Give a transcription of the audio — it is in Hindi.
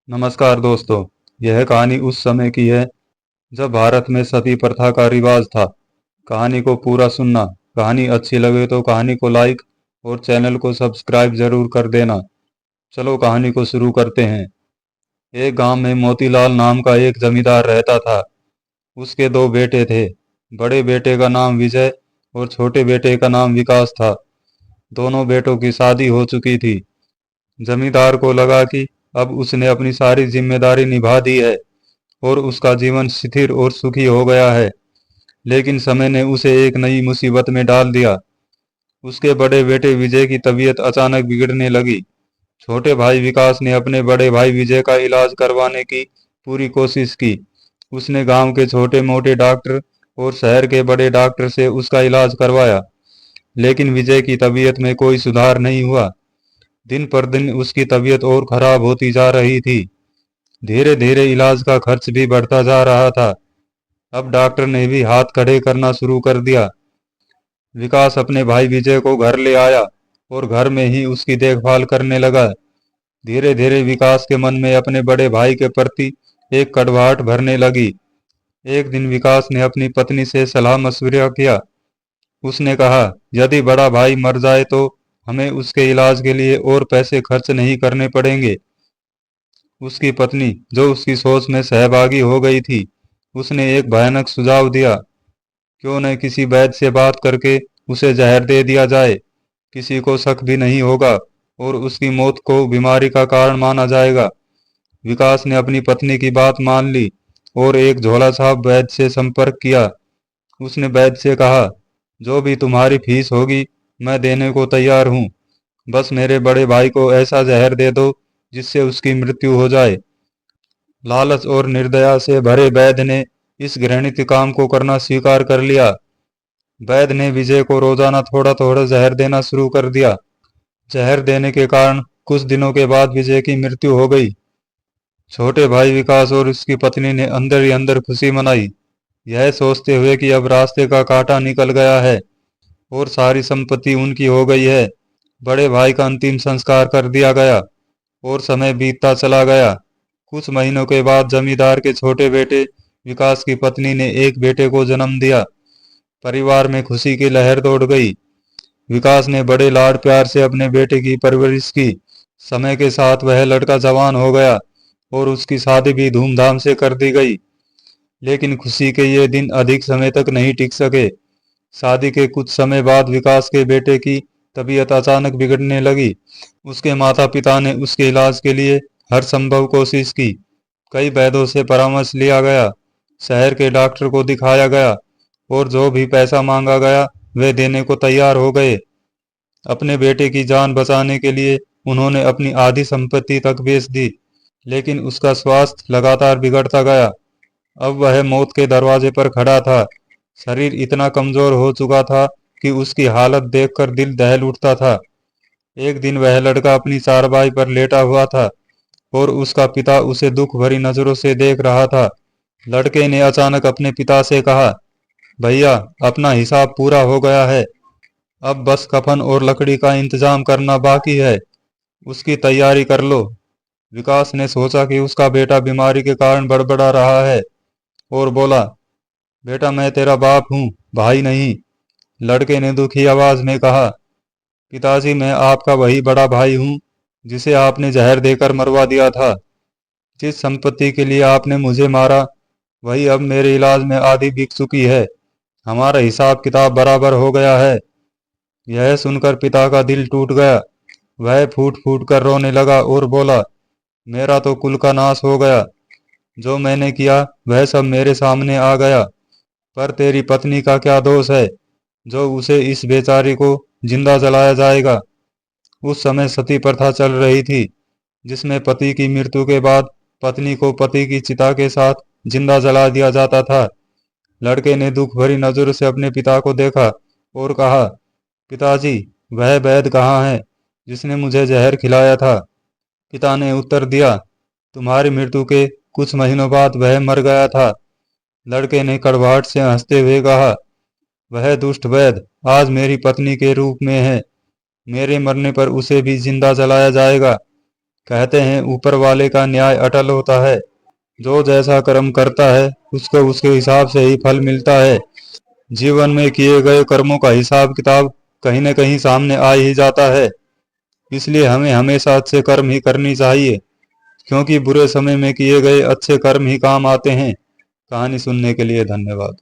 नमस्कार दोस्तों। यह कहानी उस समय की है जब भारत में सती प्रथा का रिवाज था। कहानी को पूरा सुनना। कहानी अच्छी लगे तो कहानी को लाइक और चैनल को सब्सक्राइब जरूर कर देना। चलो कहानी को शुरू करते हैं। एक गांव में मोतीलाल नाम का एक जमींदार रहता था। उसके दो बेटे थे। बड़े बेटे का नाम विजय और छोटे बेटे का नाम विकास था। दोनों बेटों की शादी हो चुकी थी। जमींदार को लगा कि अब उसने अपनी सारी जिम्मेदारी निभा दी है और उसका जीवन स्थिर और सुखी हो गया है। लेकिन समय ने उसे एक नई मुसीबत में डाल दिया। उसके बड़े बेटे विजय की तबीयत अचानक बिगड़ने लगी। छोटे भाई विकास ने अपने बड़े भाई विजय का इलाज करवाने की पूरी कोशिश की। उसने गांव के छोटे मोटे डॉक्टर और शहर के बड़े डॉक्टर से उसका इलाज करवाया, लेकिन विजय की तबीयत में कोई सुधार नहीं हुआ। दिन पर दिन उसकी तबीयत और खराब होती जा रही थी। धीरे धीरे इलाज का खर्च भी बढ़ता जा रहा था। अब डॉक्टर ने भी हाथ खड़े करना शुरू कर दिया। विकास अपने भाई विजय को घर ले आया और घर में ही उसकी देखभाल करने लगा। धीरे धीरे विकास के मन में अपने बड़े भाई के प्रति एक कड़वाहट भरने लगी। एक दिन विकास ने अपनी पत्नी से सलाह मशविरा किया। उसने कहा, यदि बड़ा भाई मर जाए तो हमें उसके इलाज के लिए और पैसे खर्च नहीं करने पड़ेंगे। उसकी पत्नी, जो उसकी सोच में सहभागी हो गई थी, उसने एक भयानक सुझाव दिया। क्यों न किसी वैद्य से बात करके उसे जहर दे दिया जाए। किसी को शक भी नहीं होगा और उसकी मौत को बीमारी का कारण माना जाएगा। विकास ने अपनी पत्नी की बात मान ली और एक झोला छाप वैद्य से संपर्क किया। उसने वैद्य से कहा, जो भी तुम्हारी फीस होगी मैं देने को तैयार हूँ। बस मेरे बड़े भाई को ऐसा जहर दे दो जिससे उसकी मृत्यु हो जाए। लालच और निर्दया से भरे वैद्य ने इस घृणित काम को करना स्वीकार कर लिया। वैद्य ने विजय को रोजाना थोड़ा थोड़ा जहर देना शुरू कर दिया। जहर देने के कारण कुछ दिनों के बाद विजय की मृत्यु हो गई। छोटे भाई विकास और उसकी पत्नी ने अंदर ही अंदर खुशी मनाई, यह सोचते हुए कि अब रास्ते का कांटा निकल गया है और सारी संपत्ति उनकी हो गई है। बड़े भाई का अंतिम संस्कार कर दिया गया और समय बीतता चला गया। कुछ महीनों के बाद जमींदार के छोटे बेटे विकास की पत्नी ने एक बेटे को जन्म दिया। परिवार में खुशी की लहर दौड़ गई। विकास ने बड़े लाड प्यार से अपने बेटे की परवरिश की। समय के साथ वह लड़का जवान हो गया और उसकी शादी भी धूमधाम से कर दी गई। लेकिन खुशी के ये दिन अधिक समय तक नहीं टिक सके। शादी के कुछ समय बाद विकास के बेटे की तबीयत अचानक बिगड़ने लगी। उसके माता पिता ने उसके इलाज के लिए हर संभव कोशिश की। कई वैद्यों से परामर्श लिया गया, शहर के डॉक्टर को दिखाया गया और जो भी पैसा मांगा गया वे देने को तैयार हो गए। अपने बेटे की जान बचाने के लिए उन्होंने अपनी आधी संपत्ति तक बेच दी। लेकिन उसका स्वास्थ्य लगातार बिगड़ता गया। अब वह मौत के दरवाजे पर खड़ा था। शरीर इतना कमजोर हो चुका था कि उसकी हालत देखकर दिल दहल उठता था। एक दिन वह लड़का अपनी चारपाई पर लेटा हुआ था और उसका पिता उसे दुख भरी नजरों से देख रहा था। लड़के ने अचानक अपने पिता से कहा, भैया, अपना हिसाब पूरा हो गया है। अब बस कफन और लकड़ी का इंतजाम करना बाकी है। उसकी तैयारी कर लो। विकास ने सोचा कि उसका बेटा बीमारी के कारण बड़बड़ा रहा है और बोला, बेटा, मैं तेरा बाप हूँ, भाई नहीं। लड़के ने दुखी आवाज में कहा, पिताजी, मैं आपका वही बड़ा भाई हूँ जिसे आपने जहर देकर मरवा दिया था। जिस संपत्ति के लिए आपने मुझे मारा वही अब मेरे इलाज में आधी बिक चुकी है। हमारा हिसाब किताब बराबर हो गया है। यह सुनकर पिता का दिल टूट गया। वह फूट फूट कर रोने लगा और बोला, मेरा तो कुल का नाश हो गया। जो मैंने किया वह सब मेरे सामने आ गया। पर तेरी पत्नी का क्या दोष है जो उसे इस बेचारी को जिंदा जलाया जाएगा। उस समय सती प्रथा चल रही थी, जिसमें पति की मृत्यु के बाद पत्नी को पति की चिता के साथ जिंदा जला दिया जाता था। लड़के ने दुख भरी नजरों से अपने पिता को देखा और कहा, पिताजी, वह वैद्य कहाँ है जिसने मुझे जहर खिलाया था। पिता ने उत्तर दिया, तुम्हारी मृत्यु के कुछ महीनों बाद वह मर गया था। लड़के ने कड़वाहट से हंसते हुए कहा, वह दुष्ट वैद्य आज मेरी पत्नी के रूप में है। मेरे मरने पर उसे भी जिंदा जलाया जाएगा। कहते हैं ऊपर वाले का न्याय अटल होता है। जो जैसा कर्म करता है उसको उसके हिसाब से ही फल मिलता है। जीवन में किए गए कर्मों का हिसाब किताब कहीं न कहीं सामने आ ही जाता है। इसलिए हमें हमेशा अच्छे कर्म ही करनी चाहिए, क्योंकि बुरे समय में किए गए अच्छे कर्म ही काम आते हैं। कहानी सुनने के लिए धन्यवाद।